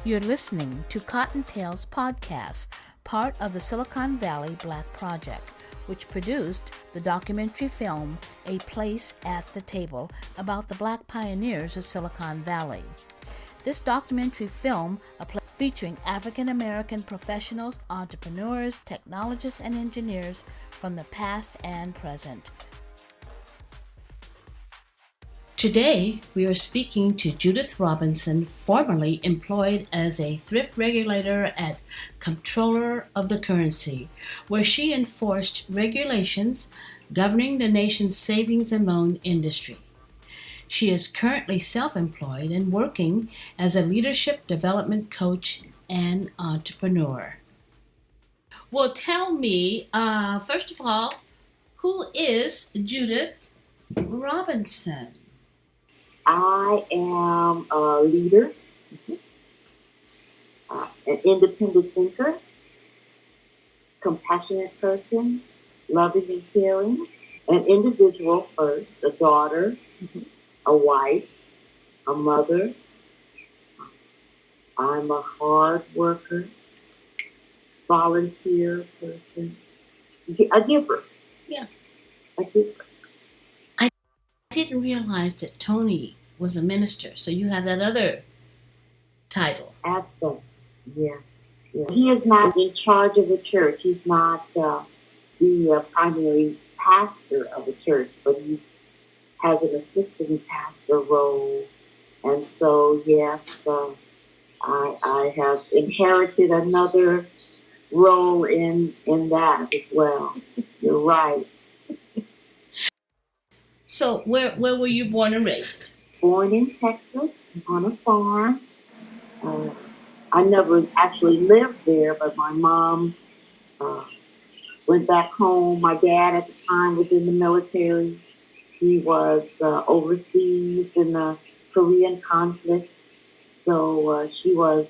You're listening to Cottontail's podcast, part of the Silicon Valley Black Project, which produced the documentary film A Place at the Table about the Black pioneers of Silicon Valley. This documentary film, featuring African American professionals, entrepreneurs, technologists, and engineers from the past and present. Today, we are speaking to Judith Robinson, formerly employed as a thrift regulator at Comptroller of the Currency, where she enforced regulations governing the nation's savings and loan industry. She is currently self-employed and working as a leadership development coach and entrepreneur. Well, tell me, first of all, who is Judith Robinson? I am a leader, an independent thinker, compassionate person, loving and caring, an individual first, a daughter, a wife, a mother. I'm a hard worker, volunteer person, a giver. Yeah. A giver. I didn't realize that Tony was a minister, so you have that other title. Absolutely. Yeah. He is not in charge of a church. He's not the primary pastor of a church, but he has an assistant pastor role. And so, yes, I have inherited another role in that as well. You're right. So where were you born and raised? Born in Texas on a farm. I never actually lived there, but my mom went back home. My dad at the time was in the military. He was overseas in the Korean conflict. So she was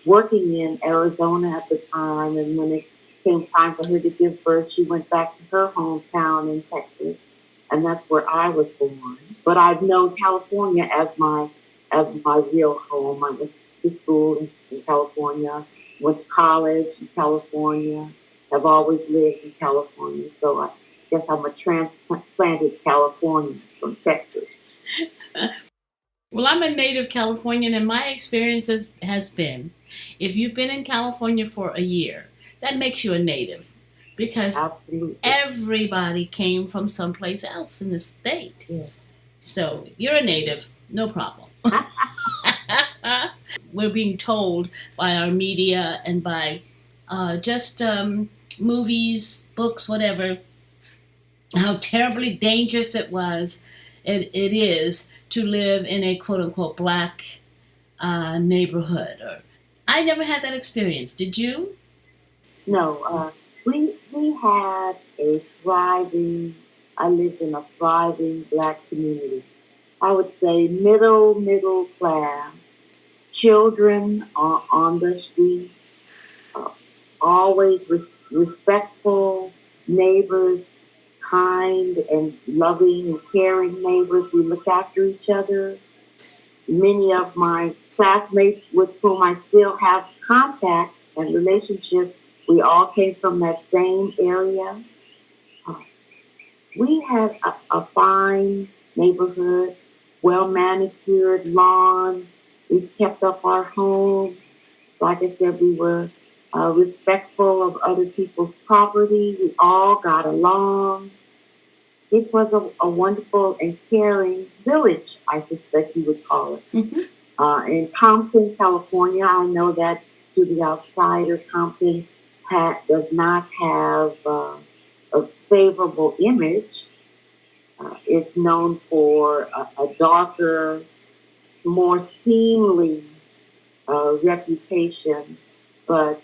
working in Arizona at the time, and when it came time for her to give birth, she went back to her hometown in Texas. And that's where I was born. But I've known California as my real home. I went to school in California, went to college in California, have always lived in California. So I guess I'm a transplanted Californian from Texas. Well, I'm a native Californian, and my experience has been, if you've been in California for a year, that makes you a native. Because Absolutely. Everybody came from someplace else in the state. Yeah. So you're a native, no problem. We're being told by our media and by just movies, books, whatever, how terribly dangerous it is to live in a quote-unquote black neighborhood. I never had that experience. Did you? No. We had I lived in a thriving black community. I would say middle class. Children on the street, always respectful neighbors, kind and loving and caring neighbors. We look after each other. Many of my classmates with whom I still have contact and relationships, we all came from that same area. We had a fine neighborhood, well-manicured lawn. We kept up our home. Like I said, we were respectful of other people's property. We all got along. It was a wonderful and caring village, I suspect you would call it. Mm-hmm. In Compton, California, I know that to the outsider, Compton does not have a favorable image. It's known for a darker, more seemly reputation, but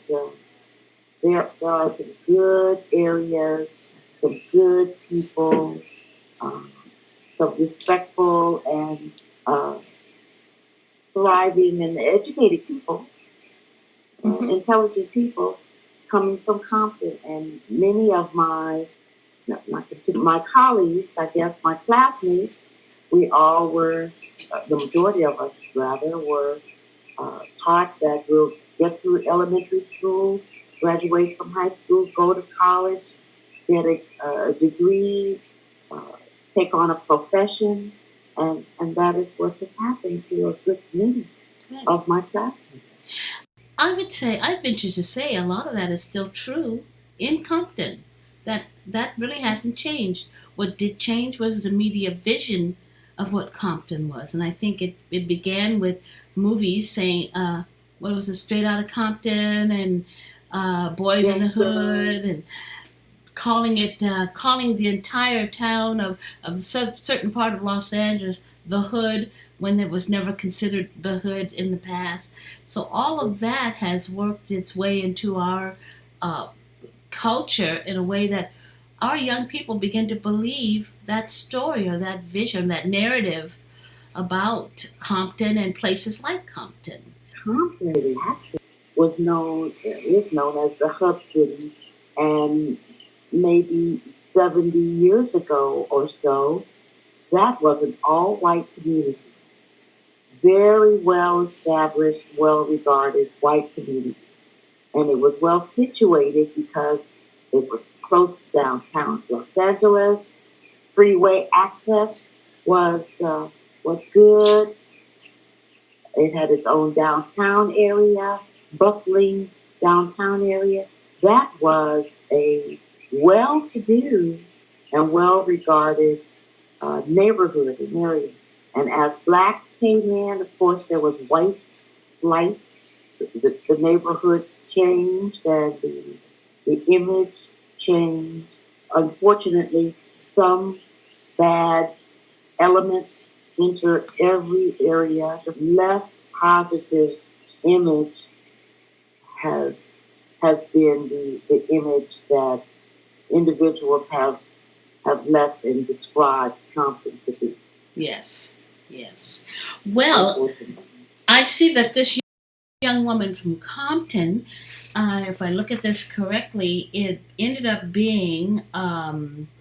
there are some good areas, some good people, some respectful and thriving and educated people, intelligent people coming from Compton. And many of my colleagues, I guess my classmates, we all were, the majority of us rather, were taught that we'll get through elementary school, graduate from high school, go to college, get a degree, uh, take on a profession, and that is what has happened to a good many Right. of my classmates. I venture to say a lot of that is still true in Compton. That really hasn't changed. What did change was the media vision of what Compton was. And I think it began with movies saying, what was it, Straight Outta Compton and Boys in the Yes, Hood, and calling the entire town of a certain part of Los Angeles the hood when it was never considered the hood in the past. So all of that has worked its way into our uh, culture in a way that our young people begin to believe that story or that vision, that narrative about Compton and places like Compton. Compton actually is known as the hub city, and maybe 70 years ago or so, that was an all-white community, very well established, well regarded white community, and it was well situated because it was close to downtown Los Angeles. Freeway access was good. It had its own downtown area, bustling downtown area. That was a well-to-do and well-regarded neighborhood and area. And as blacks came in, of course, there was white flight. The neighborhood changed and the image changed. Unfortunately, some bad elements enter every area. The less positive image has has been the image that individuals have left and described Compton to be. Yes, yes. Well, Unfortunately. I see that this young woman from Compton, if I look at this correctly, it ended up being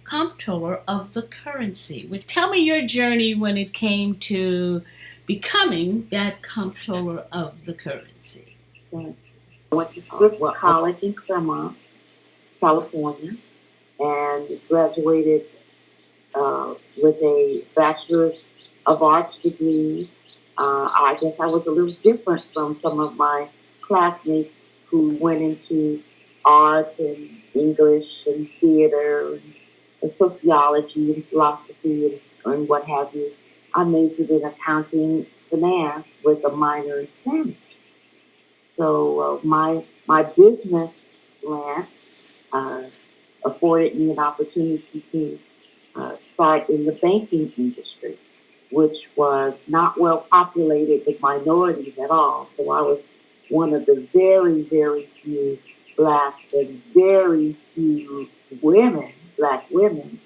comptroller of the currency. Tell me your journey when it came to becoming that comptroller of the currency. So I went to Swift College in Claremont, California, and graduated with a bachelor's of arts degree. I guess I was a little different from some of my classmates who went into art and English and theater and sociology and philosophy and what have you. I majored in accounting finance with a minor in Spanish. So my business slant uh, afforded me an opportunity to start in the banking industry, which was not well populated with minorities at all. So I was one of the very, very few blacks and very few women, black women,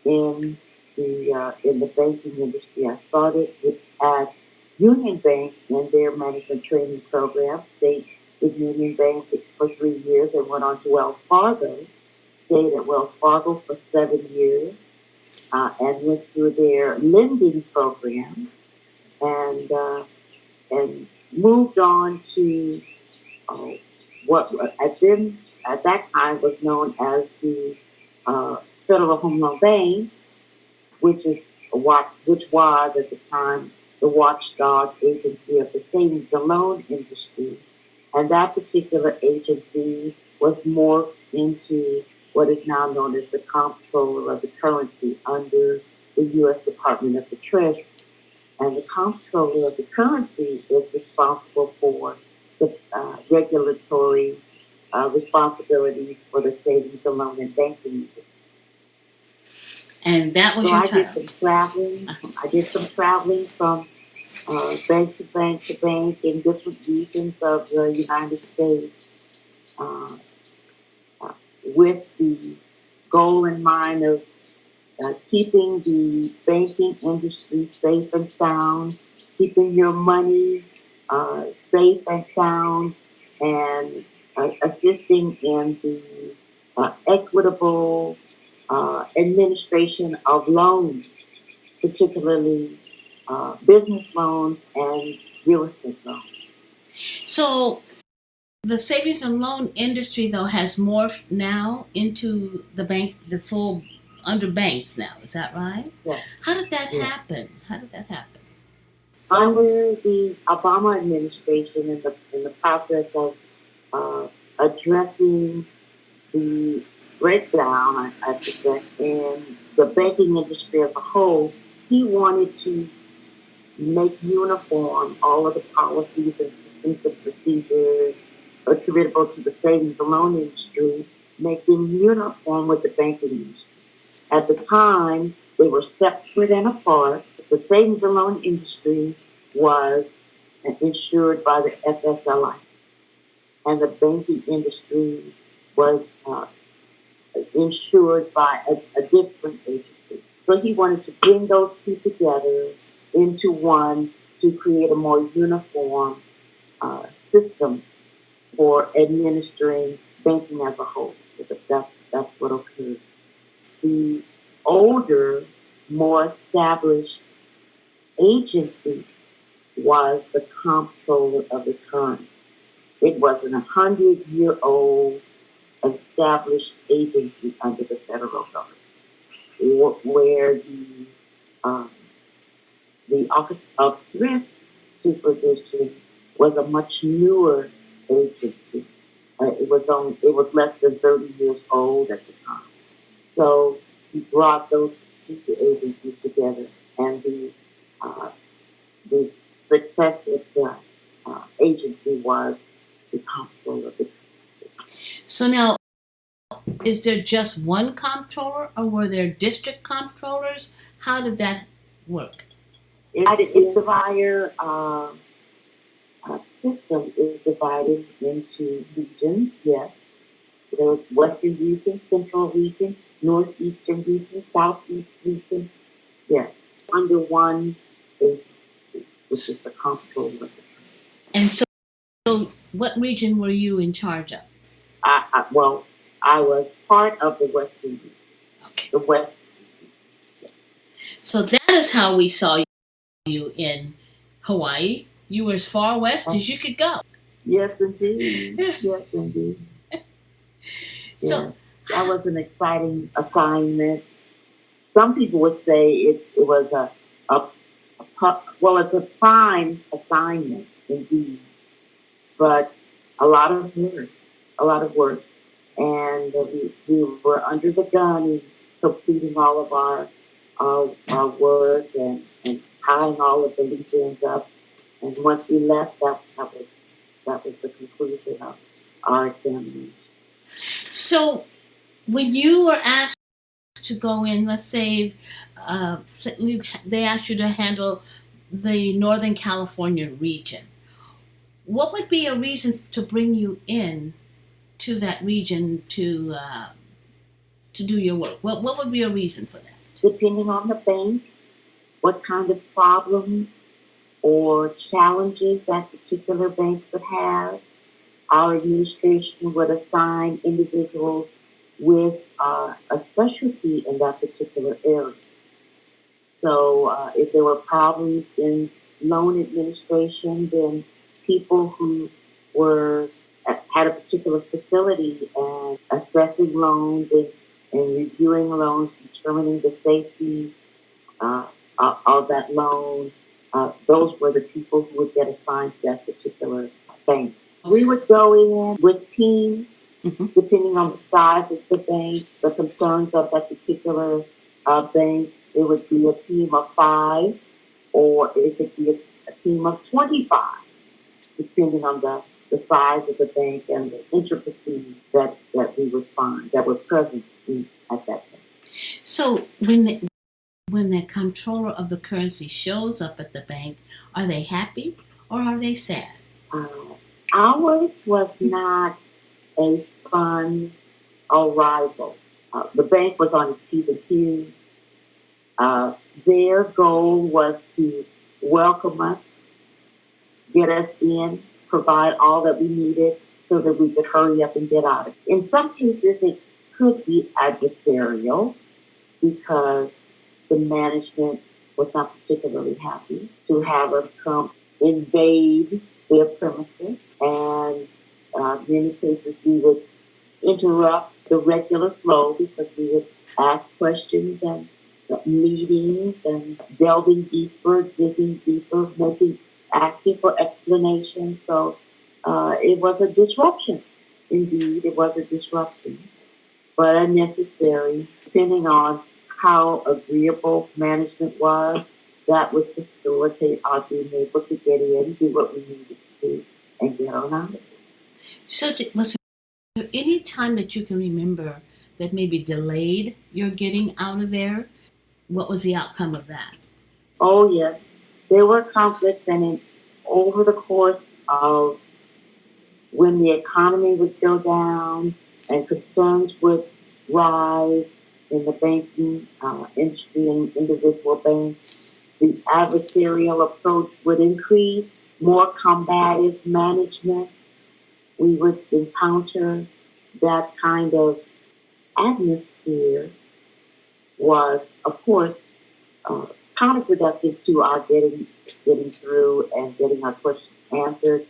in the banking industry. I started at Union Bank in their management training program. Stayed with Union Bank for 3 years and went on to Wells Fargo. Stayed at Wells Fargo for 7 years and went through their lending program and moved on to uh, what at that time was known as the Federal Home Loan Bank, which was at the time the watchdog agency of the savings and loan industry, and that particular agency was morphed into what is now known as the Comptroller of the Currency under the U.S. Department of the Treasury. And the Comptroller of the Currency is responsible for the regulatory responsibilities for the savings and loan and banking industry. And that was So your I did title. some traveling. I did some traveling from bank to bank to bank in different regions of the United States uh, with the goal in mind of keeping the banking industry safe and sound, keeping your money safe and sound, and assisting in the equitable administration of loans, particularly business loans and real estate loans. So the savings and loan industry, though, has morphed now into the bank, the full under banks now. Is that right? Yes. How did that Yes. happen? How did that happen? Under the Obama administration, in the process of addressing the breakdown, I suggest, in the banking industry as a whole, he wanted to make uniform all of the policies and systems and procedures attributable to the savings and loan industry, make them uniform with the banking industry. At the time, they were separate and apart. The savings and loan industry was insured by the FSLI, and the banking industry was insured by a different agency. So he wanted to bring those two together into one to create a more uniform system for administering banking as a whole. That's what occurred. The older, more established agency was the Comptroller of the currency. It was an 100-year-old established agency under the federal government, where the Office of Thrift Supervision was a much newer agency. It was less than 30 years old at the time. So he brought those two agencies together, and the success of the agency was the Comptroller of the So now, is there just one comptroller, or were there district comptrollers? How did that work? It's divided. System is divided into regions. Yes, there's Western region, Central region, Northeastern region, Southeast region. Yes, under one agency, which is the Comptroller. And so what region were you in charge of? Well, I was part of the Western region. Okay. The West. So that is how we saw you in Hawaii. You were as far west as you could go. Yes, indeed. Yes, indeed. So that was an exciting assignment. Some people would say it was it's a prime assignment indeed, but a lot of work, and we were under the gun in completing all of our work and tying all of the loose ends up. And once we left, that was the conclusion of our examination. So when you were asked to go in, let's say they asked you to handle the Northern California region, what would be a reason to bring you in to that region to do your work? What would be a reason for that? Depending on the bank, what kind of problems or challenges that particular bank would have, our administration would assign individuals with a specialty in that particular area. So if there were problems in loan administration, then people who had a particular facility and assessing loans and reviewing loans, determining the safety of that loan, those were the people who would get assigned to that particular bank. We would go in with teams, depending on the size of the bank, the concerns of that particular bank. It would be a team of 5, or it could be a team of 25, depending on the size of the bank and the intricacies that we would find that were present at that bank. So when the comptroller of the currency shows up at the bank, are they happy or are they sad? Ours was not a fun arrival. The bank was on its P's and Q's. Their goal was to welcome us, get us in, provide all that we needed so that we could hurry up and get out of it. In some cases, it could be adversarial because the management was not particularly happy to have us come invade their premises, and in many cases we would interrupt the regular flow because we would ask questions and meetings and delving deeper, digging deeper, asking for explanations. So it was a disruption. Indeed, it was a disruption, but unnecessary, depending on how agreeable management was. That would facilitate our being able to get in, do what we needed to do, and get on out. So, was there any time that you can remember that maybe delayed your getting out of there? What was the outcome of that? Oh, yes. There were conflicts, and over the course of when the economy would go down and concerns would rise in the banking industry and individual banks, the adversarial approach would increase, more combative management. We would encounter that kind of atmosphere was, of course, counterproductive to our getting through and getting our questions answered.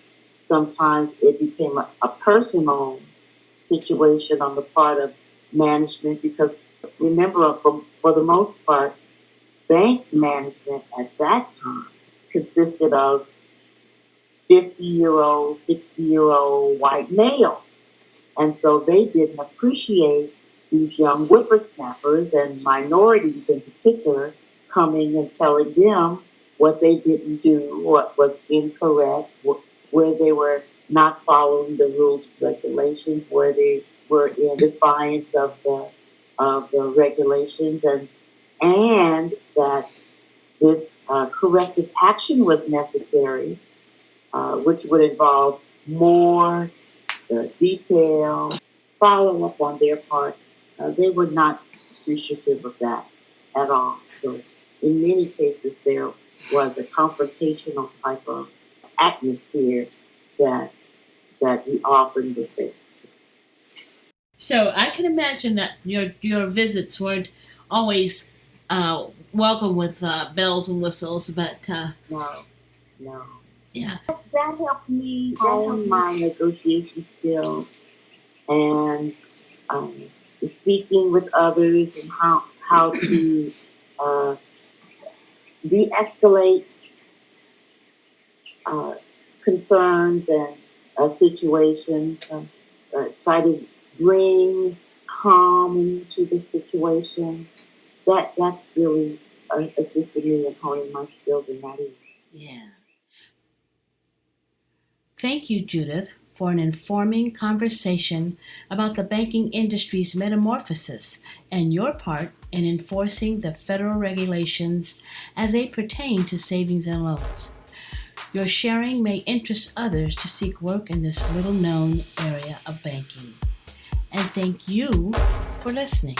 Sometimes it became a personal situation on the part of management because, remember, for the most part, bank management at that time consisted of 50-year-old, 60-year-old white males. And so they didn't appreciate these young whippersnappers and minorities in particular coming and telling them what they didn't do, what was incorrect, where they were not following the rules and regulations, where they were in defiance of the regulations, and that this corrective action was necessary, which would involve more detail, follow up on their part. They were not appreciative of that at all. So in many cases, there was a confrontational type of atmosphere that we often would face. So I can imagine that your visits weren't always welcome with bells and whistles, but No. Yeah, That helped me hone my negotiation skills and speaking with others and how to de-escalate concerns and situations. Try to bring calm into the situation. That's really assisted me in honing my skills in that area. yeah. Thank you, Judith, for an informing conversation about the banking industry's metamorphosis and your part in enforcing the federal regulations as they pertain to savings and loans. Your sharing may interest others to seek work in this little-known area of banking. And thank you for listening.